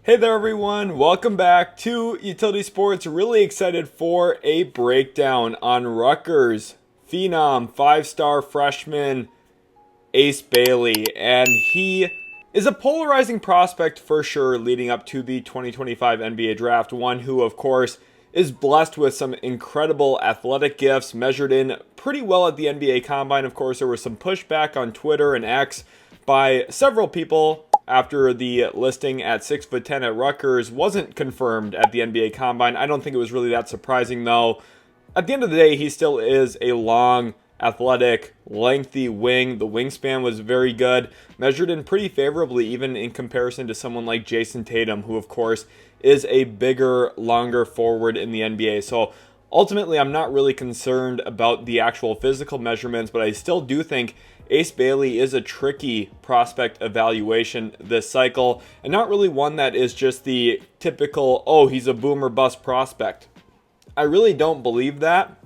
Hey there everyone, welcome back to Utility Sports. Really excited for a breakdown on Rutgers phenom 5-star freshman Ace Bailey, and he is a polarizing prospect for sure leading up to the 2025 NBA draft. One who of course is blessed with some incredible athletic gifts, measured in pretty well at the NBA Combine. Of course, there was some pushback on Twitter and X by several people after the listing at 6'10" at Rutgers wasn't confirmed at the NBA Combine. I don't think it was really that surprising though. At the end of the day, he still is a long, athletic, lengthy wing. The wingspan was very good, measured in pretty favorably even in comparison to someone like Jason Tatum, who of course is a bigger, longer forward in the NBA. So ultimately, I'm not really concerned about the actual physical measurements, but I still do think Ace Bailey is a tricky prospect evaluation this cycle, and not really one that is just the typical, oh, he's a boom or bust prospect. I really don't believe that.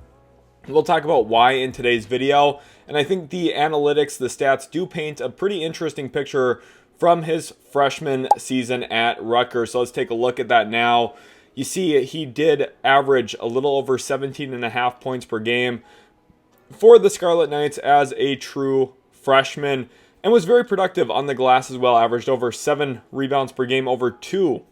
We'll talk about why in today's video, and I think the analytics, the stats do paint a pretty interesting picture from his freshman season at Rutgers. So let's take a look at that now. You see he did average a little over 17.5 points per game for the Scarlet Knights as a true freshman, and was very productive on the glass as well. Averaged over 7 rebounds per game, over 2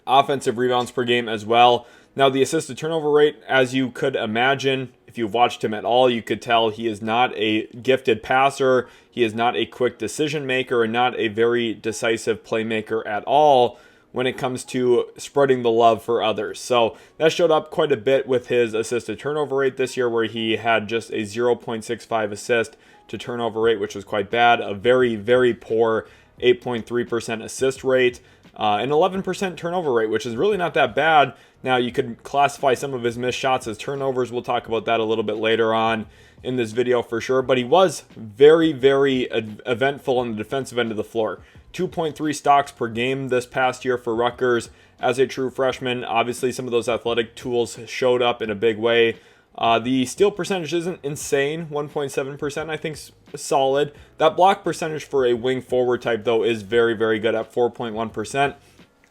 offensive rebounds per game as well. Now the assist to turnover rate, as you could imagine, if you've watched him at all, you could tell he is not a gifted passer. He is not a quick decision maker and not a very decisive playmaker at all when it comes to spreading the love for others. So that showed up quite a bit with his assist to turnover rate this year, where he had just a 0.65 assist to turnover rate, which was quite bad. A very, very poor 8.3% assist rate, an 11% turnover rate, which is really not that bad. Now you could classify some of his missed shots as turnovers. We'll talk about that a little bit later on in this video for sure, but he was very, very eventful on the defensive end of the floor. 2.3 stocks per game this past year for Rutgers as a true freshman. Obviously, some of those athletic tools showed up in a big way. The steal percentage isn't insane, 1.7%, I think solid. That block percentage for a wing forward type, though, is very, very good at 4.1%.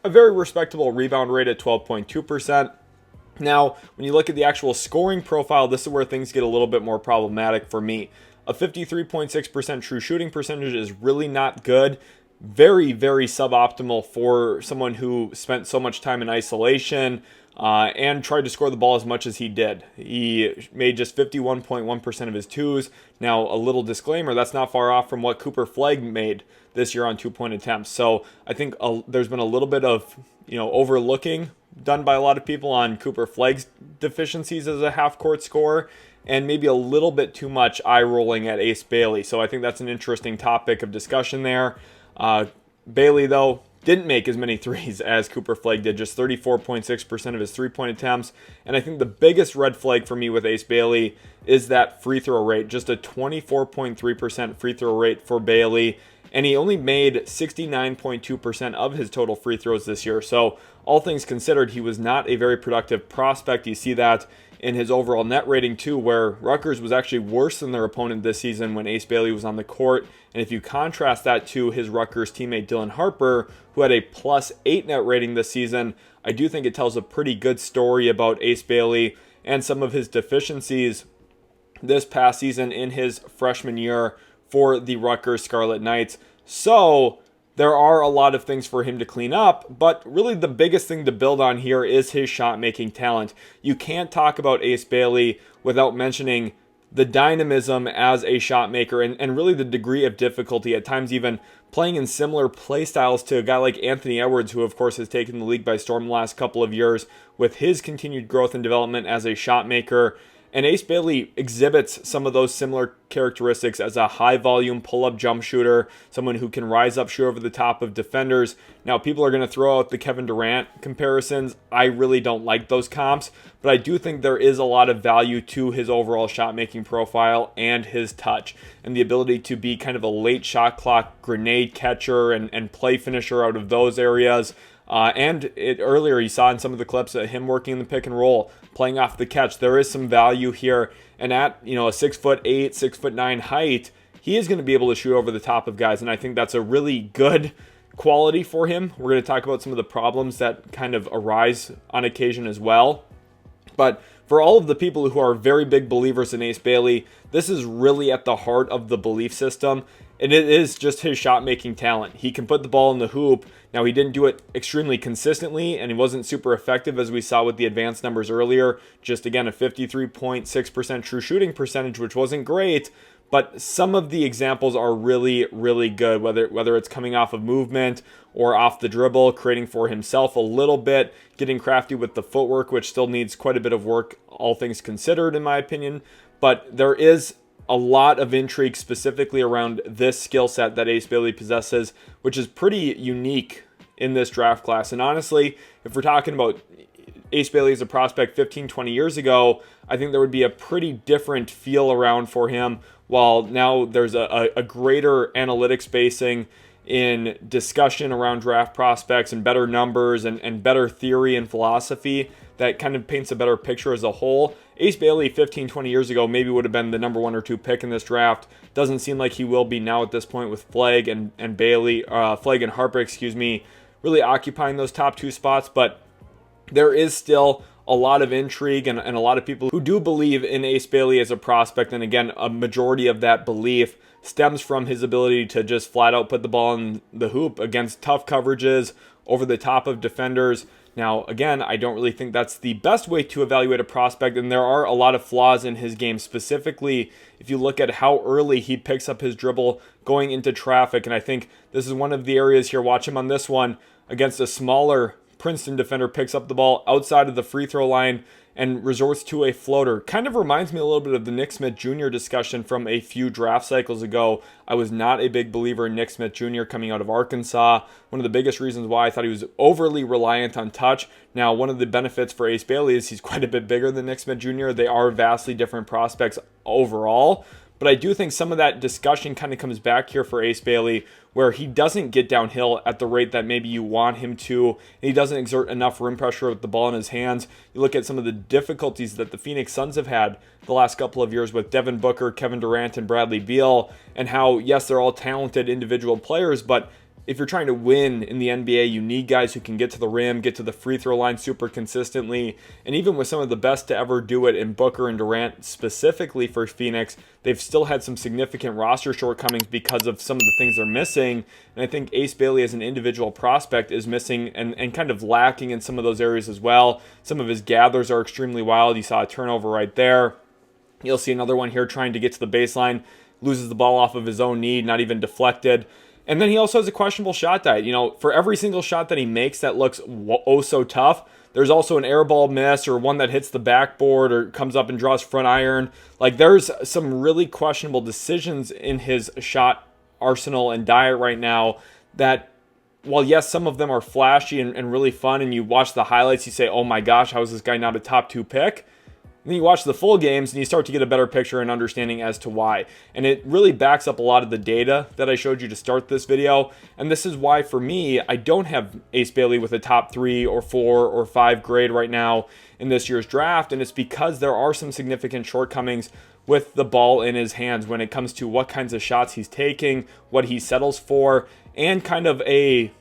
A very respectable rebound rate at 12.2%. Now, when you look at the actual scoring profile, this is where things get a little bit more problematic for me. A 53.6% true shooting percentage is really not good. Very, very suboptimal for someone who spent so much time in isolation and tried to score the ball as much as he did. He made just 51.1% of his twos. Now, a little disclaimer, that's not far off from what Cooper Flagg made this year on 2-point attempts. So I think there's been a little bit of overlooking done by a lot of people on Cooper Flagg's deficiencies as a half-court scorer, and maybe a little bit too much eye-rolling at Ace Bailey. So I think that's an interesting topic of discussion there. Bailey, though, didn't make as many threes as Cooper Flagg did, just 34.6% of his three-point attempts. And I think the biggest red flag for me with Ace Bailey is that free throw rate, just a 24.3% free throw rate for Bailey. And he only made 69.2% of his total free throws this year. So all things considered, he was not a very productive prospect. You see that in his overall net rating too, where Rutgers was actually worse than their opponent this season when Ace Bailey was on the court. And if you contrast that to his Rutgers teammate Dylan Harper, who had a +8 net rating this season, I do think it tells a pretty good story about Ace Bailey and some of his deficiencies this past season in his freshman year for the Rutgers Scarlet Knights. So there are a lot of things for him to clean up, but really the biggest thing to build on here is his shot-making talent. You can't talk about Ace Bailey without mentioning the dynamism as a shot maker and really the degree of difficulty, at times even playing in similar play styles to a guy like Anthony Edwards, who of course has taken the league by storm the last couple of years with his continued growth and development as a shot maker. And Ace Bailey exhibits some of those similar characteristics as a high-volume pull-up jump shooter, someone who can rise up, shoot over the top of defenders. Now, people are going to throw out the Kevin Durant comparisons. I really don't like those comps, but I do think there is a lot of value to his overall shot-making profile and his touch, and the ability to be kind of a late shot clock grenade catcher and play finisher out of those areas. Earlier, you saw in some of the clips of him working in the pick and roll, playing off the catch. There is some value here, and at a 6'8", 6'9" height, he is going to be able to shoot over the top of guys, and I think that's a really good quality for him. We're going to talk about some of the problems that kind of arise on occasion as well. But for all of the people who are very big believers in Ace Bailey, this is really at the heart of the belief system. And it is just his shot making talent. He can put the ball in the hoop. Now, he didn't do it extremely consistently, and he wasn't super effective, as we saw with the advanced numbers earlier. Just again, a 53.6% true shooting percentage, which wasn't great. But some of the examples are really, really good, whether it's coming off of movement or off the dribble, creating for himself a little bit, getting crafty with the footwork, which still needs quite a bit of work, all things considered, in my opinion. But there is a lot of intrigue specifically around this skill set that Ace Bailey possesses, which is pretty unique in this draft class. And honestly, if we're talking about Ace Bailey as a prospect 15, 20 years ago, I think there would be a pretty different feel around for him, while now there's a greater analytics basing in discussion around draft prospects and better numbers and better theory and philosophy that kind of paints a better picture as a whole. Ace Bailey 15, 20 years ago maybe would have been the number 1 or 2 pick in this draft. Doesn't seem like he will be now at this point with Flagg and Harper, really occupying those top 2 spots. But there is still a lot of intrigue and a lot of people who do believe in Ace Bailey as a prospect. And again, a majority of that belief stems from his ability to just flat out put the ball in the hoop against tough coverages over the top of defenders. Now, again, I don't really think that's the best way to evaluate a prospect, and there are a lot of flaws in his game, specifically if you look at how early he picks up his dribble going into traffic. And I think this is one of the areas here. Watch him on this one against a smaller Princeton defender, picks up the ball outside of the free throw line and resorts to a floater. Kind of reminds me a little bit of the Nick Smith Jr. discussion from a few draft cycles ago. I was not a big believer in Nick Smith Jr. coming out of Arkansas. One of the biggest reasons why I thought he was overly reliant on touch. Now, one of the benefits for Ace Bailey is he's quite a bit bigger than Nick Smith Jr. They are vastly different prospects overall. But I do think some of that discussion kind of comes back here for Ace Bailey, where he doesn't get downhill at the rate that maybe you want him to. And he doesn't exert enough rim pressure with the ball in his hands. You look at some of the difficulties that the Phoenix Suns have had the last couple of years with Devin Booker, Kevin Durant, and Bradley Beal, and how, yes, they're all talented individual players, but if you're trying to win in the NBA, you need guys who can get to the rim, get to the free throw line super consistently. And even with some of the best to ever do it in Booker and Durant specifically for Phoenix, they've still had some significant roster shortcomings because of some of the things they're missing. And I think Ace Bailey as an individual prospect is missing and kind of lacking in some of those areas as well. Some of his gathers are extremely wild. You saw a turnover right there. You'll see another one here trying to get to the baseline, loses the ball off of his own knee, not even deflected. And then he also has a questionable shot diet. You know, for every single shot that he makes that looks oh so tough, there's also an air ball miss or one that hits the backboard or comes up and draws front iron. Like, there's some really questionable decisions in his shot arsenal and diet right now that, while yes, some of them are flashy and really fun, and you watch the highlights, you say, oh my gosh, how is this guy not a top 2 pick? And then you watch the full games and you start to get a better picture and understanding as to why. And it really backs up a lot of the data that I showed you to start this video. And this is why, for me, I don't have Ace Bailey with a top 3 or 4 or 5 grade right now in this year's draft. And it's because there are some significant shortcomings with the ball in his hands when it comes to what kinds of shots he's taking, what he settles for, and kind of a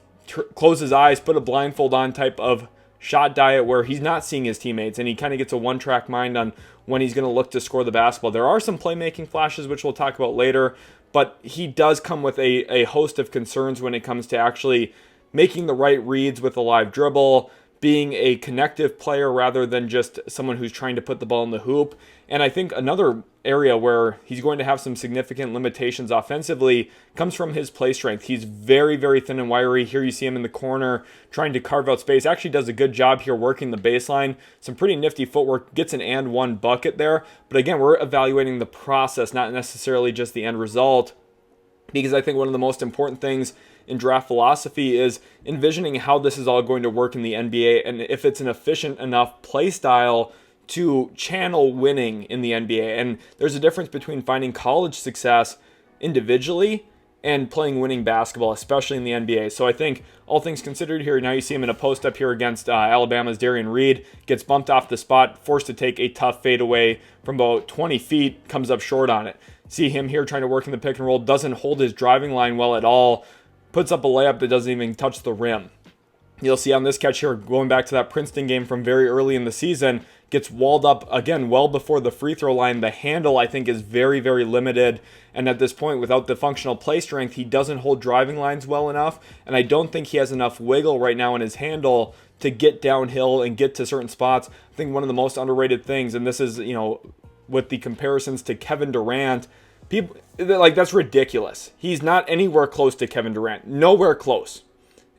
close his eyes, put a blindfold on type of shot diet where he's not seeing his teammates and he kind of gets a one-track mind on when he's going to look to score the basketball. There are some playmaking flashes, which we'll talk about later, but he does come with a host of concerns when it comes to actually making the right reads with a live dribble, being a connective player rather than just someone who's trying to put the ball in the hoop. And I think another area where he's going to have some significant limitations offensively comes from his play strength. He's very, very thin and wiry. Here you see him in the corner trying to carve out space. Actually does a good job here working the baseline. Some pretty nifty footwork. Gets an and one bucket there. But again, we're evaluating the process, not necessarily just the end result. Because I think one of the most important things in draft philosophy is envisioning how this is all going to work in the NBA and if it's an efficient enough play style to channel winning in the NBA. And there's a difference between finding college success individually and playing winning basketball, especially in the NBA. So I think all things considered here, now you see him in a post up here against Alabama's Darian Reed, gets bumped off the spot, forced to take a tough fadeaway from about 20 feet, comes up short on it. See him here trying to work in the pick and roll, doesn't hold his driving line well at all. puts up a layup that doesn't even touch the rim. You'll see on this catch here, going back to that Princeton game from very early in the season, gets walled up again well before the free throw line. The handle, I think, is very, very limited. And at this point, without the functional play strength, he doesn't hold driving lines well enough. And I don't think he has enough wiggle right now in his handle to get downhill and get to certain spots. I think one of the most underrated things, and this is, with the comparisons to Kevin Durant, people like, that's ridiculous. He's not anywhere close to Kevin Durant. Nowhere close.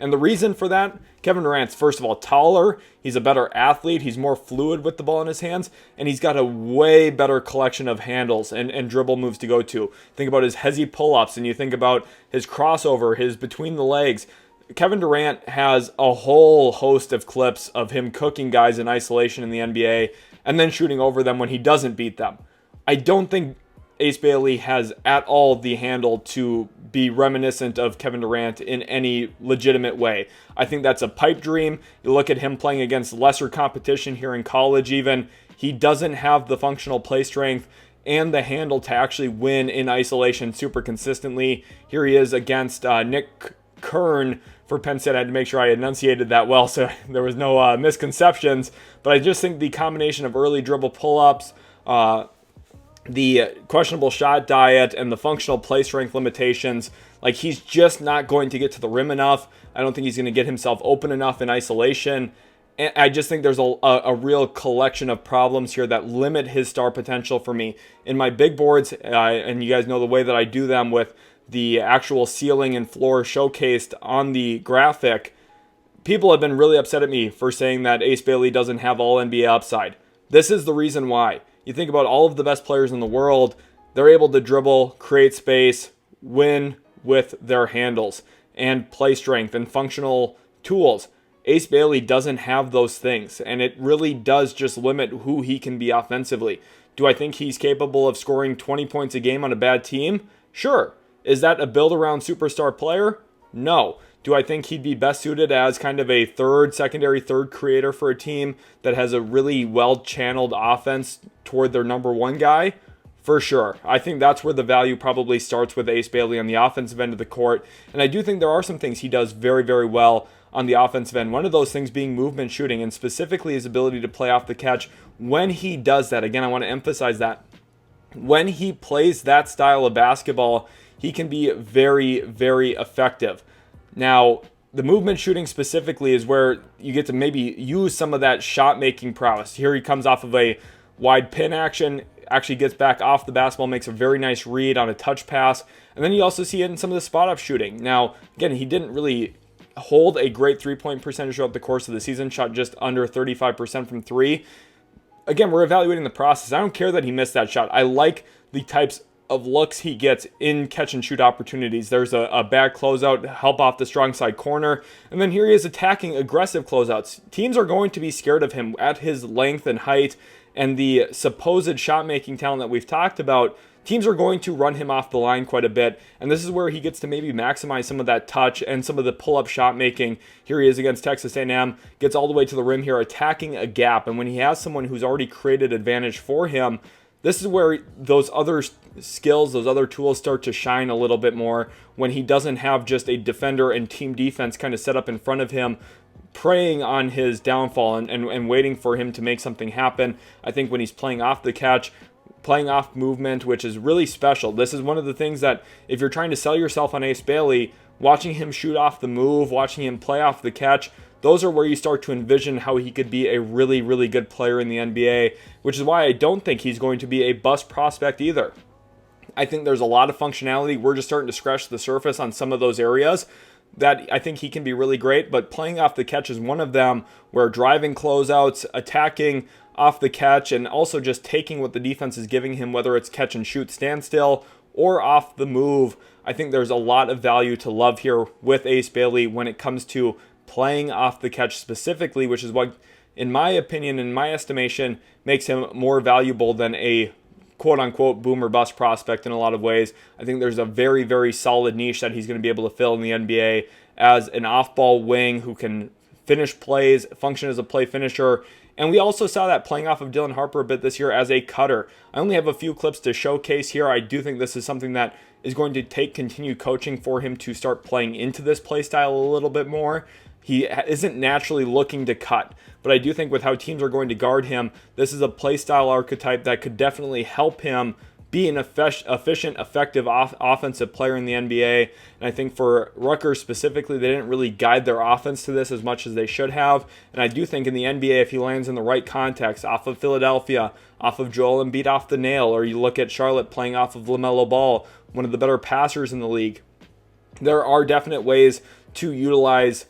And the reason for that, Kevin Durant's, first of all, taller, he's a better athlete, he's more fluid with the ball in his hands, and he's got a way better collection of handles and dribble moves to go to. Think about his hezzy pull-ups, and you think about his crossover, his between the legs. Kevin Durant has a whole host of clips of him cooking guys in isolation in the NBA and then shooting over them when he doesn't beat them. I don't think Ace Bailey has at all the handle to be reminiscent of Kevin Durant in any legitimate way. I think that's a pipe dream. You look at him playing against lesser competition here in college even. He doesn't have the functional play strength and the handle to actually win in isolation super consistently. Here he is against Nick Kern for Penn State. I had to make sure I enunciated that well so there was no misconceptions. But I just think the combination of early dribble pull-ups, the questionable shot diet, and the functional play strength limitations, like, he's just not going to get to the rim enough. I don't think he's going to get himself open enough in isolation. And I just think there's a real collection of problems here that limit his star potential for me. In my big boards, and you guys know the way that I do them with the actual ceiling and floor showcased on the graphic, people have been really upset at me for saying that Ace Bailey doesn't have all NBA upside. This is the reason why. You think about all of the best players in the world, they're able to dribble, create space, win with their handles, and play strength and functional tools. Ace Bailey doesn't have those things, and it really does just limit who he can be offensively. Do I think he's capable of scoring 20 points a game on a bad team? Sure. Is that a build-around superstar player? No. Do I think he'd be best suited as kind of a secondary third creator for a team that has a really well-channeled offense toward their number one guy? For sure. I think that's where the value probably starts with Ace Bailey on the offensive end of the court. And I do think there are some things he does very, very well on the offensive end. One of those things being movement shooting, and specifically his ability to play off the catch. When he does that, again, I want to emphasize that. When he plays that style of basketball, he can be very, very effective. Now, the movement shooting specifically is where you get to maybe use some of that shot-making prowess. Here he comes off of a wide pin action, actually gets back off the basketball, makes a very nice read on a touch pass, and then you also see it in some of the spot-up shooting. Now, again, he didn't really hold a great three-point percentage throughout the course of the season, shot just under 35% from three. Again, we're evaluating the process. I don't care that he missed that shot. I like the types of looks he gets in catch and shoot opportunities. There's a bad closeout, help off the strong side corner, and then here he is attacking aggressive closeouts. Teams are going to be scared of him at his length and height and the supposed shot making talent that we've talked about. Teams are going to run him off the line quite a bit, and this is where he gets to maybe maximize some of that touch and some of the pull-up shot making. Here he is against Texas A&M, gets all the way to the rim here, attacking a gap, and when he has someone who's already created advantage for him, this is where those other skills, those other tools start to shine a little bit more, when he doesn't have just a defender and team defense kind of set up in front of him, preying on his downfall and waiting for him to make something happen. I think when he's playing off the catch, playing off movement, which is really special. This is one of the things that if you're trying to sell yourself on Ace Bailey, watching him shoot off the move, watching him play off the catch, those are where you start to envision how he could be a really, really good player in the NBA, which is why I don't think he's going to be a bust prospect either. I think there's a lot of functionality. We're just starting to scratch the surface on some of those areas that I think he can be really great, but playing off the catch is one of them, where driving closeouts, attacking off the catch, and also just taking what the defense is giving him, whether it's catch and shoot standstill or off the move. I think there's a lot of value to love here with Ace Bailey when it comes to playing off the catch specifically, which is what, in my opinion, in my estimation, makes him more valuable than a quote-unquote boom or bust prospect in a lot of ways. I think there's a very, very solid niche that he's going to be able to fill in the NBA as an off-ball wing who can finish plays, function as a play finisher. And we also saw that playing off of Dylan Harper a bit this year as a cutter. I only have a few clips to showcase here. I do think this is something that is going to take continued coaching for him to start playing into this play style a little bit more. He isn't naturally looking to cut, but I do think with how teams are going to guard him, this is a play style archetype that could definitely help him be an efficient, effective offensive player in the NBA. And I think for Rutgers specifically, they didn't really guide their offense to this as much as they should have. And I do think in the NBA, if he lands in the right context, off of Philadelphia, off of Joel Embiid off the nail, or you look at Charlotte playing off of LaMelo Ball, one of the better passers in the league, there are definite ways to utilize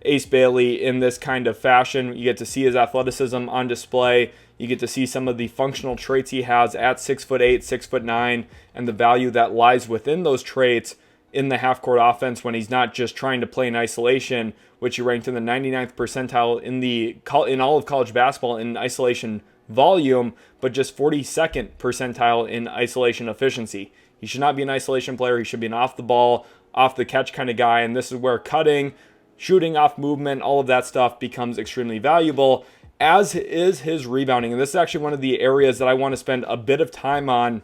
Ace Bailey in this kind of fashion. You get to see his athleticism on display. You get to see some of the functional traits he has at 6'8", 6'9", and the value that lies within those traits in the half-court offense when he's not just trying to play in isolation, which he ranked in the 99th percentile in all of college basketball in isolation volume, but just 42nd percentile in isolation efficiency. He should not be an isolation player. He should be an off-the-ball, off-the-catch kind of guy, and this is where cutting, shooting off movement, all of that stuff becomes extremely valuable, as is his rebounding. And this is actually one of the areas that I want to spend a bit of time on.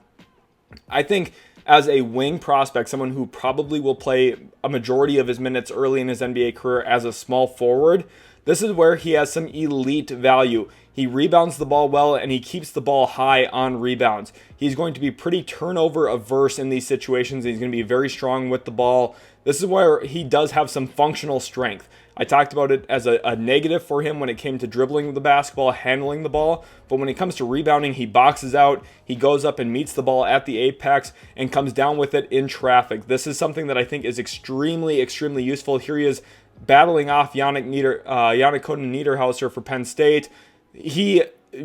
I think as a wing prospect, someone who probably will play a majority of his minutes early in his NBA career as a small forward, this is where he has some elite value. He rebounds the ball well, and he keeps the ball high on rebounds. He's going to be pretty turnover averse in these situations. He's going to be very strong with the ball. This is where he does have some functional strength. I talked about it as a negative for him when it came to dribbling the basketball, handling the ball. But when it comes to rebounding, he boxes out. He goes up and meets the ball at the apex and comes down with it in traffic. This is something that I think is extremely, extremely useful. Here he is battling off Yannick Niederhauser for Penn State. He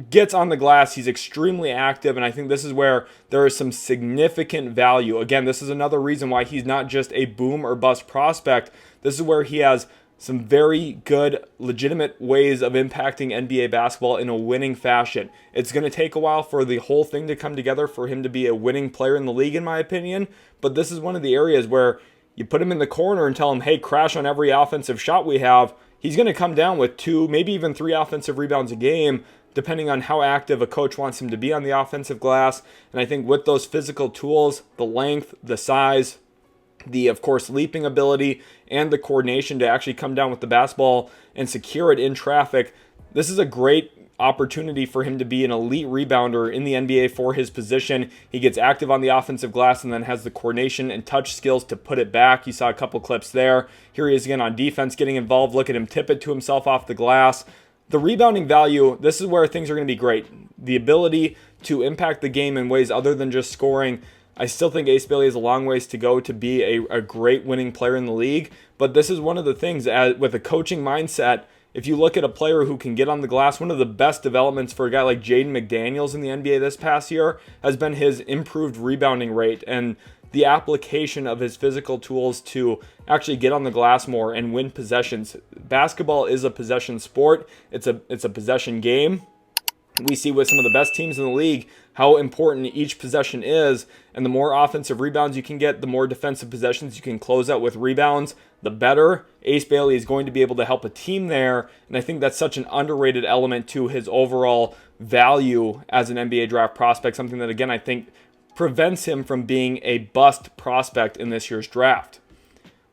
gets on the glass. He's extremely active, and I think this is where there is some significant value. Again, this is another reason why he's not just a boom or bust prospect. This is where he has some very good, legitimate ways of impacting NBA basketball in a winning fashion. It's going to take a while for the whole thing to come together for him to be a winning player in the league, in my opinion, but this is one of the areas where you put him in the corner and tell him, hey, crash on every offensive shot we have. He's going to come down with 2, maybe even 3 offensive rebounds a game, depending on how active a coach wants him to be on the offensive glass. And I think with those physical tools, the length, the size, the, of course, leaping ability, and the coordination to actually come down with the basketball and secure it in traffic, this is a great opportunity for him to be an elite rebounder in the NBA for his position. He gets active on the offensive glass and then has the coordination and touch skills to put it back. You saw a couple clips there. Here he is again on defense getting involved. Look at him tip it to himself off the glass. The rebounding value, this is where things are going to be great. The ability to impact the game in ways other than just scoring. I still think Ace Bailey has a long ways to go to be a great winning player in the league, but this is one of the things with a coaching mindset. If you look at a player who can get on the glass, one of the best developments for a guy like Jaden McDaniels in the NBA this past year has been his improved rebounding rate and the application of his physical tools to actually get on the glass more and win possessions. Basketball is a possession sport. It's a possession game. We see with some of the best teams in the league how important each possession is, and the more offensive rebounds you can get, the more defensive possessions you can close out with rebounds, the better. Ace Bailey is going to be able to help a team there, and I think that's such an underrated element to his overall value as an NBA draft prospect, something that, again, I think prevents him from being a bust prospect in this year's draft.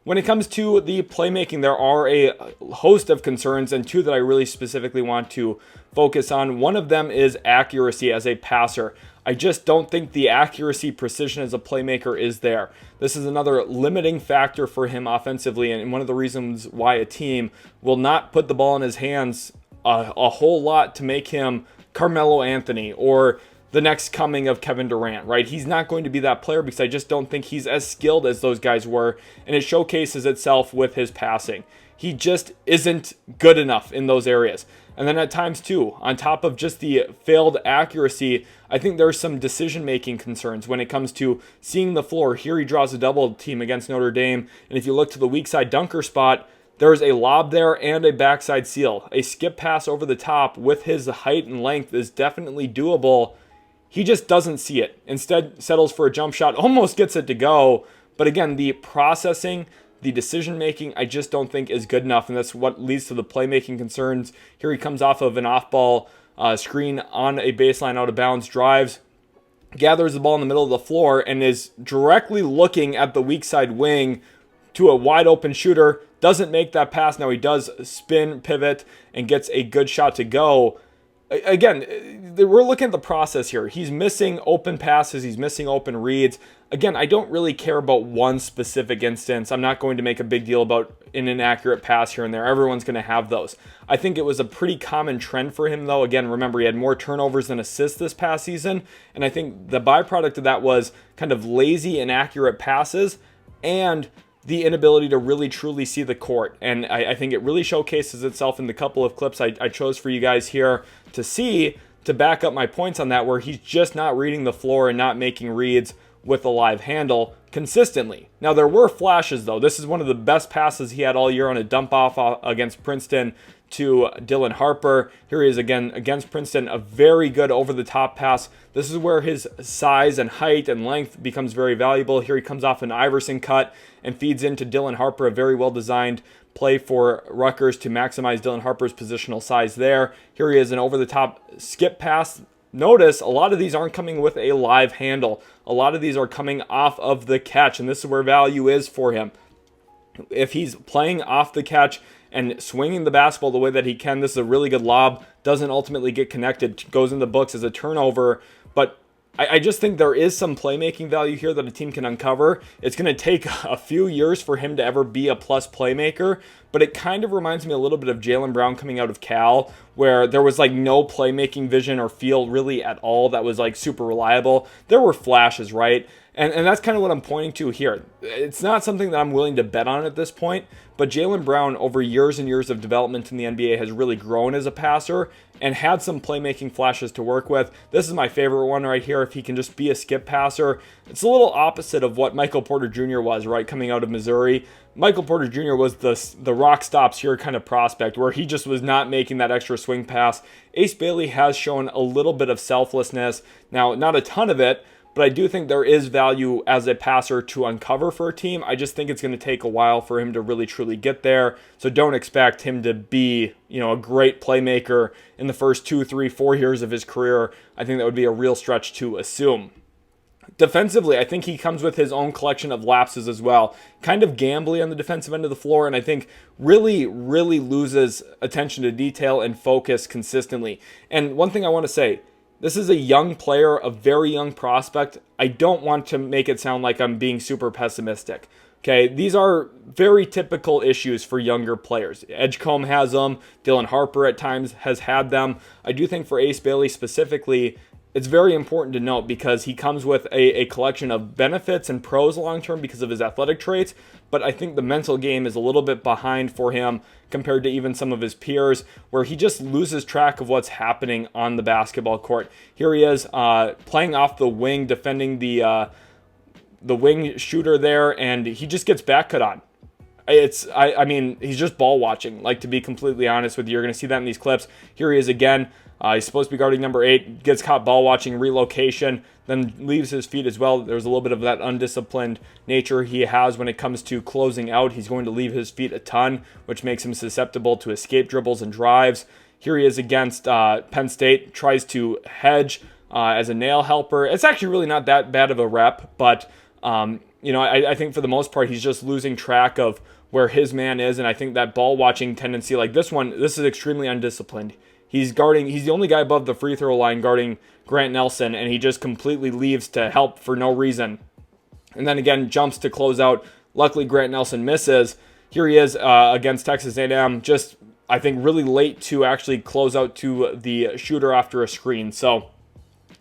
When it comes to the playmaking, there are a host of concerns, and 2 that I really specifically want to focus on. One of them is accuracy as a passer. I just don't think the accuracy, precision as a playmaker is there. This is another limiting factor for him offensively, and one of the reasons why a team will not put the ball in his hands a whole lot to make him Carmelo Anthony or the next coming of Kevin Durant, right? He's not going to be that player because I just don't think he's as skilled as those guys were, and it showcases itself with his passing. He just isn't good enough in those areas. And then at times too, on top of just the failed accuracy, I think there's some decision-making concerns when it comes to seeing the floor. Here he draws a double team against Notre Dame, and if you look to the weak side dunker spot, there's a lob there and a backside seal. A skip pass over the top with his height and length is definitely doable. He just doesn't see it. Instead, settles for a jump shot, almost gets it to go. But again, the processing, the decision-making, I just don't think is good enough, and that's what leads to the playmaking concerns. Here he comes off of an off-ball screen on a baseline out of bounds, drives, gathers the ball in the middle of the floor and is directly looking at the weak side wing to a wide open shooter, doesn't make that pass. Now he does spin, pivot, and gets a good shot to go. Again, we're looking at the process here. He's missing open passes. He's missing open reads. Again, I don't really care about one specific instance. I'm not going to make a big deal about an inaccurate pass here and there. Everyone's going to have those. I think it was a pretty common trend for him, though. Again, remember, he had more turnovers than assists this past season. And I think the byproduct of that was kind of lazy, inaccurate passes and the inability to really truly see the court. And I think it really showcases itself in the couple of clips I chose for you guys here to see, to back up my points on that, where he's just not reading the floor and not making reads with a live handle consistently. Now, there were flashes, though. This is one of the best passes he had all year on a dump off against Princeton to Dylan Harper. Here he is again against Princeton, a very good over-the-top pass. This is where his size and height and length becomes very valuable. Here he comes off an Iverson cut and feeds into Dylan Harper, a very well-designed play for Rutgers to maximize Dylan Harper's positional size there. Here he is, an over-the-top skip pass. Notice a lot of these aren't coming with a live handle. A lot of these are coming off of the catch, and this is where value is for him. If he's playing off the catch and swinging the basketball the way that he can, this is a really good lob. Doesn't ultimately get connected, goes in the books as a turnover, but I just think there is some playmaking value here that a team can uncover. It's going to take a few years for him to ever be a plus playmaker, but it kind of reminds me a little bit of Jaylen Brown coming out of Cal, where there was like no playmaking vision or feel really at all that was like super reliable. There were flashes, right? And that's kind of what I'm pointing to here. It's not something that I'm willing to bet on at this point, but Jaylen Brown, over years and years of development in the NBA, has really grown as a passer and had some playmaking flashes to work with. This is my favorite one right here. If he can just be a skip passer, it's a little opposite of what Michael Porter Jr. was, right, coming out of Missouri. Michael Porter Jr. was the rock stops here kind of prospect, where he just was not making that extra swing pass. Ace Bailey has shown a little bit of selflessness. Now, not a ton of it, but I do think there is value as a passer to uncover for a team. I just think it's going to take a while for him to really truly get there. So don't expect him to be, a great playmaker in the first 2, 3, 4 years of his career. I think that would be a real stretch to assume. Defensively, I think he comes with his own collection of lapses as well. Kind of gambly on the defensive end of the floor, and I think really, really loses attention to detail and focus consistently. And one thing I want to say, this is a young player, a very young prospect. I don't want to make it sound like I'm being super pessimistic. Okay, these are very typical issues for younger players. Edgecombe has them. Dylan Harper at times has had them. I do think for Ace Bailey specifically, it's very important to note because he comes with a collection of benefits and pros long-term because of his athletic traits, but I think the mental game is a little bit behind for him compared to even some of his peers, where he just loses track of what's happening on the basketball court. Here he is playing off the wing, defending the wing shooter there, and he just gets back cut on. I mean, he's just ball watching, like, to be completely honest with you. You're going to see that in these clips. Here he is again. He's supposed to be guarding number 8, gets caught ball watching, relocation, then leaves his feet as well. There's a little bit of that undisciplined nature he has when it comes to closing out. He's going to leave his feet a ton, which makes him susceptible to escape dribbles and drives. Here he is against Penn State, tries to hedge as a nail helper. It's actually really not that bad of a rep, but I think for the most part, he's just losing track of where his man is, and I think that ball watching tendency, like this is extremely undisciplined. He's the only guy above the free throw line guarding Grant Nelson, and he just completely leaves to help for no reason. And then again, jumps to close out. Luckily, Grant Nelson misses. Here he is against Texas A&M, just, I think, really late to actually close out to the shooter after a screen. So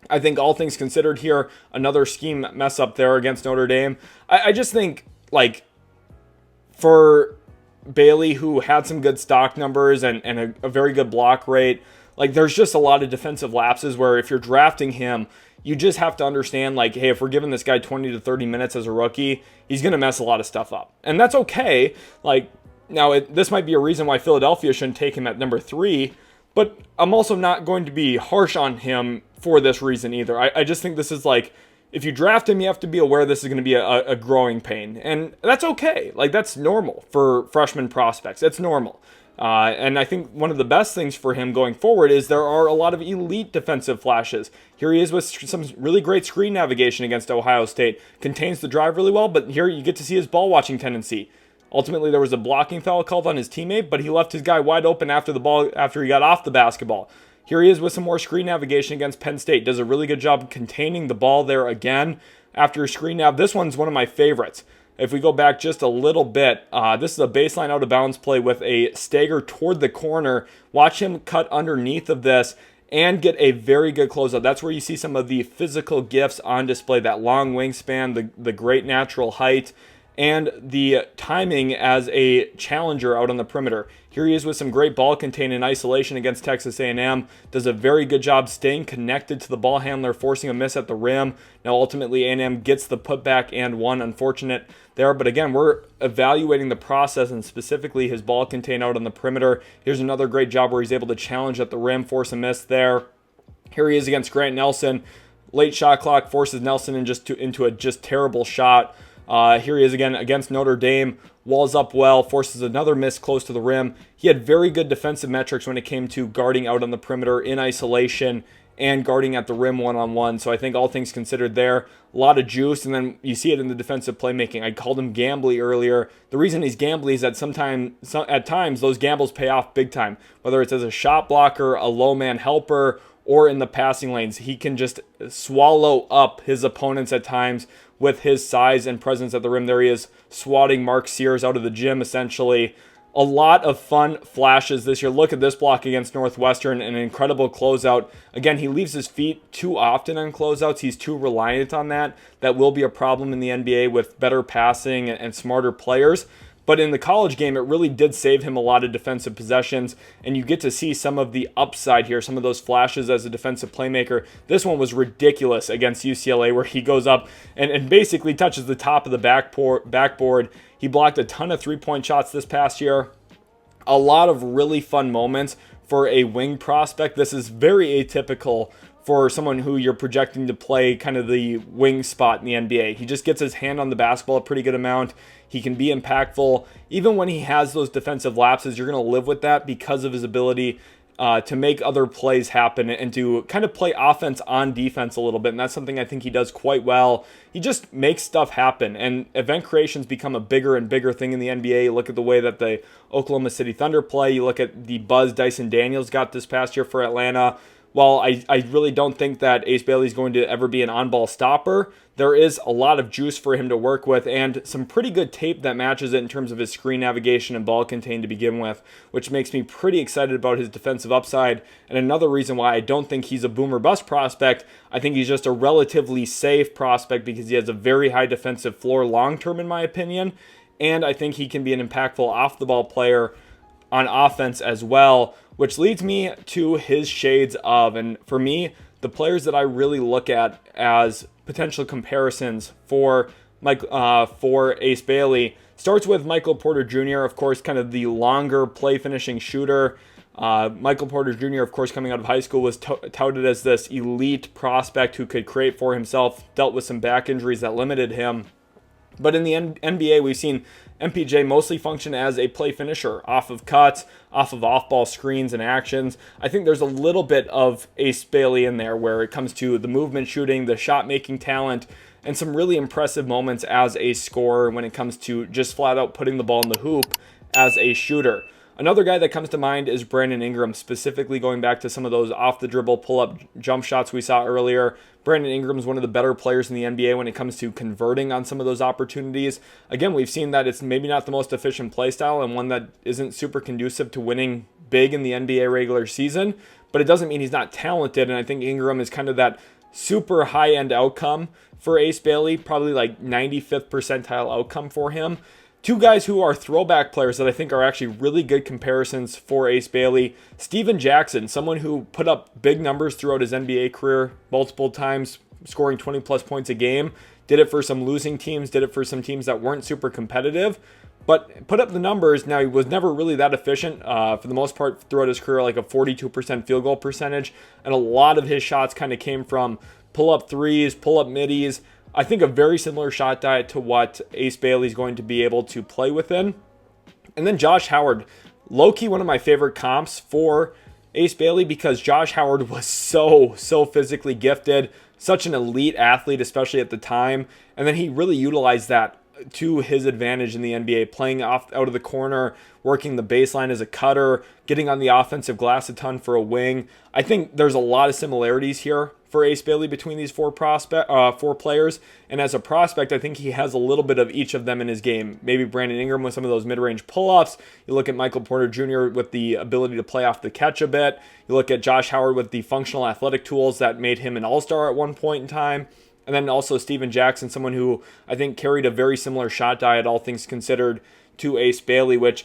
I think all things considered here, another scheme mess up there against Notre Dame. I just think, like, for Bailey, who had some good stock numbers and a very good block rate, like, there's just a lot of defensive lapses where if you're drafting him, you just have to understand, like, hey, if we're giving this guy 20 to 30 minutes as a rookie, he's going to mess a lot of stuff up. And that's okay. Like, now, this might be a reason why Philadelphia shouldn't take him at number 3, but I'm also not going to be harsh on him for this reason either. I just think this is like, if you draft him, you have to be aware this is going to be a growing pain. And that's okay. Like, that's normal for freshman prospects. It's normal. And I think one of the best things for him going forward is there are a lot of elite defensive flashes. Here he is with some really great screen navigation against Ohio State. Contains the drive really well, but here you get to see his ball watching tendency. Ultimately, there was a blocking foul called on his teammate, but he left his guy wide open after he got off the basketball. Here he is with some more screen navigation against Penn State. Does a really good job containing the ball there again after screen nav. This one's one of my favorites. If we go back just a little bit, this is a baseline out of bounds play with a stagger toward the corner. Watch him cut underneath of this and get a very good closeout. That's where you see some of the physical gifts on display, that long wingspan, the great natural height, and the timing as a challenger out on the perimeter. Here he is with some great ball contain in isolation against Texas A&M. Does a very good job staying connected to the ball handler, forcing a miss at the rim. Now ultimately A&M gets the putback and one. Unfortunate there, but again, we're evaluating the process and specifically his ball contain out on the perimeter. Here's another great job where he's able to challenge at the rim, force a miss there. Here he is against Grant Nelson. Late shot clock forces Nelson into a terrible shot. Here he is again against Notre Dame. Walls up well, forces another miss close to the rim. He had very good defensive metrics when it came to guarding out on the perimeter in isolation and guarding at the rim one-on-one. So I think all things considered there, a lot of juice. And then you see it in the defensive playmaking. I called him gambly earlier. The reason he's gambly is that at times those gambles pay off big time. Whether it's as a shot blocker, a low man helper, or in the passing lanes, he can just swallow up his opponents at times with his size and presence at the rim. There he is, swatting Mark Sears out of the gym, essentially. A lot of fun flashes this year. Look at this block against Northwestern, an incredible closeout. Again, he leaves his feet too often on closeouts. He's too reliant on that. That will be a problem in the NBA with better passing and smarter players. But in the college game, it really did save him a lot of defensive possessions, and you get to see some of the upside here, some of those flashes as a defensive playmaker. This one was ridiculous against UCLA, where he goes up and basically touches the top of the backboard. He blocked a ton of three-point shots this past year. A lot of really fun moments for a wing prospect. This is very atypical for someone who you're projecting to play kind of the wing spot in the NBA. He just gets his hand on the basketball a pretty good amount. He can be impactful. Even when he has those defensive lapses, you're going to live with that because of his ability to make other plays happen and to kind of play offense on defense a little bit. And that's something I think he does quite well. He just makes stuff happen. And event creation's become a bigger and bigger thing in the NBA. You look at the way that the Oklahoma City Thunder play. You look at the buzz Dyson Daniels got this past year for Atlanta. While I really don't think that Ace Bailey is going to ever be an on-ball stopper, there is a lot of juice for him to work with and some pretty good tape that matches it in terms of his screen navigation and ball contain to begin with, which makes me pretty excited about his defensive upside. And another reason why I don't think he's a boom or bust prospect, I think he's just a relatively safe prospect because he has a very high defensive floor long-term in my opinion, and I think he can be an impactful off-the-ball player on offense as well, which leads me to his shades of. And for me, the players that I really look at as potential comparisons for Ace Bailey starts with Michael Porter Jr., of course, kind of the longer play finishing shooter. Michael Porter Jr., of course, coming out of high school, was touted as this elite prospect who could create for himself, dealt with some back injuries that limited him. But in the NBA, we've seen MPJ mostly function as a play finisher, off of cuts, off of off-ball screens and actions. I think there's a little bit of Ace Bailey in there where it comes to the movement shooting, the shot-making talent, and some really impressive moments as a scorer when it comes to just flat out putting the ball in the hoop as a shooter. Another guy that comes to mind is Brandon Ingram, specifically going back to some of those off-the-dribble pull-up jump shots we saw earlier. Brandon Ingram is one of the better players in the NBA when it comes to converting on some of those opportunities. Again, we've seen that it's maybe not the most efficient play style and one that isn't super conducive to winning big in the NBA regular season, but it doesn't mean he's not talented, and I think Ingram is kind of that super high-end outcome for Ace Bailey, probably like 95th percentile outcome for him. Two guys who are throwback players that I think are actually really good comparisons for Ace Bailey. Steven Jackson, someone who put up big numbers throughout his NBA career multiple times, scoring 20-plus points a game. Did it for some losing teams, did it for some teams that weren't super competitive, but put up the numbers. Now, he was never really that efficient for the most part throughout his career, like a 42% field goal percentage, and a lot of his shots kind of came from pull-up threes, pull-up middies. I think a very similar shot diet to what Ace Bailey is going to be able to play within. And then Josh Howard, low-key one of my favorite comps for Ace Bailey, because Josh Howard was so physically gifted, such an elite athlete, especially at the time. And then he really utilized that to his advantage in the NBA, playing off out of the corner, working the baseline as a cutter, getting on the offensive glass a ton for a wing. I think there's a lot of similarities here for Ace Bailey between these four players. And as a prospect, I think he has a little bit of each of them in his game. Maybe Brandon Ingram with some of those mid-range pull-ups. You look at Michael Porter Jr. with the ability to play off the catch a bit. You look at Josh Howard with the functional athletic tools that made him an all-star at one point in time. And then also Steven Jackson, someone who I think carried a very similar shot diet, all things considered, to Ace Bailey, which,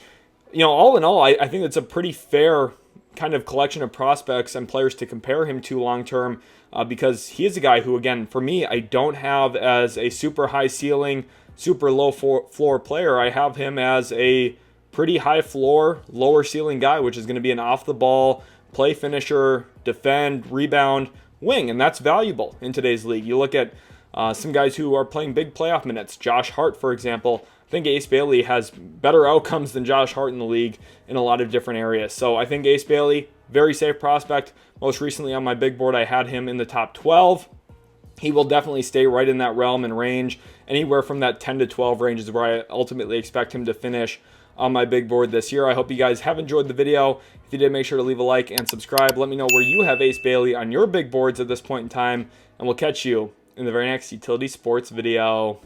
all in all, I think it's a pretty fair kind of collection of prospects and players to compare him to long-term, because he is a guy who, again, for me, I don't have as a super high ceiling, super low floor player. I have him as a pretty high floor, lower ceiling guy, which is going to be an off-the-ball play finisher, defend, rebound, wing, and that's valuable in today's league. You look at some guys who are playing big playoff minutes. Josh Hart, for example. I think Ace Bailey has better outcomes than Josh Hart in the league in a lot of different areas. So I think Ace Bailey, very safe prospect. Most recently on my big board, I had him in the top 12. He will definitely stay right in that realm and range. Anywhere from that 10 to 12 range is where I ultimately expect him to finish on my big board this year. I hope you guys have enjoyed the video. If you did, make sure to leave a like and subscribe. Let me know where you have Ace Bailey on your big boards at this point in time, and we'll catch you in the very next Utility Sports video.